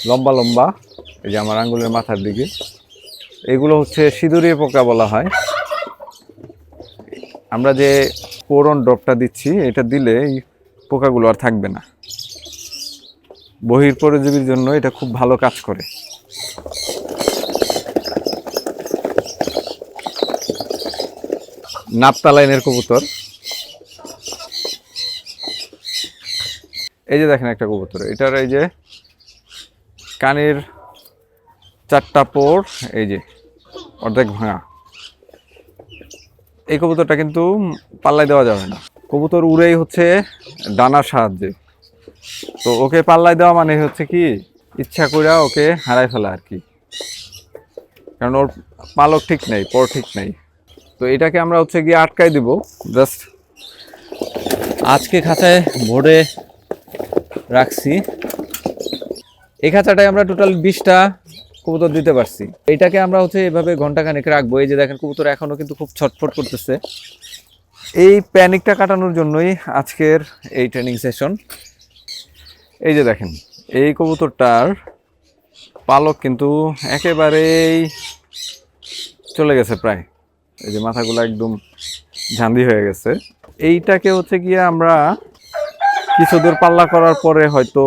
লম্বা লম্বা, এই যে আমার আঙ্গুলের মাথার দিকে, এগুলো হচ্ছে সিঁদুরে পোকা বলা হয়। আমরা যে কোরন ড্রপটা দিচ্ছি, এটা দিলে এই পোকাগুলো আর থাকবে না। বহিঃপরজীবীর জন্য এটা খুব ভালো কাজ করে। নাপতালাইনের কবুতর, এই যে দেখেন একটা কবুতর, এটার এই যে কানের 4টা পোর এই যে অর্ধেক ভাঙা। এই কবুতরটা কিন্তু পাল্লাই দেওয়া যাবে না, কবুতর উড়েই হচ্ছে ডানার সাহায্যে। তো ওকে পাল্লাই দেওয়া মানে হচ্ছে কি ইচ্ছা করে ওকে হারাই ফেলা আর কি, কারণ ওর পালক ঠিক নেই, পর ঠিক নেই। তো এটাকে আমরা হচ্ছে গিয়ে আটকাই দিব। জাস্ট আজকে খাঁচায় ভরে রাখছি, এই খাঁচাটায় আমরা টোটাল 20টা কবুতর দিতে পারছি। এটাকে আমরা হচ্ছে এভাবে ঘন্টাখানেক রাখবো। এই যে দেখেন কবুতর এখনো কিন্তু খুব ছটফট করতেছে। এই প্যানিকটা কাটানোর জন্যই আজকের এই ট্রেনিং সেশন। এই যে দেখেন এই কবুতরটার পালক কিন্তু একেবারেই চলে গেছে প্রায়, এই যে মাথাগুলো একদম ঝাঁদি হয়ে গেছে। এইটাকে হচ্ছে গিয়ে আমরা কিছু দূর পাল্লা করার পরে হয়তো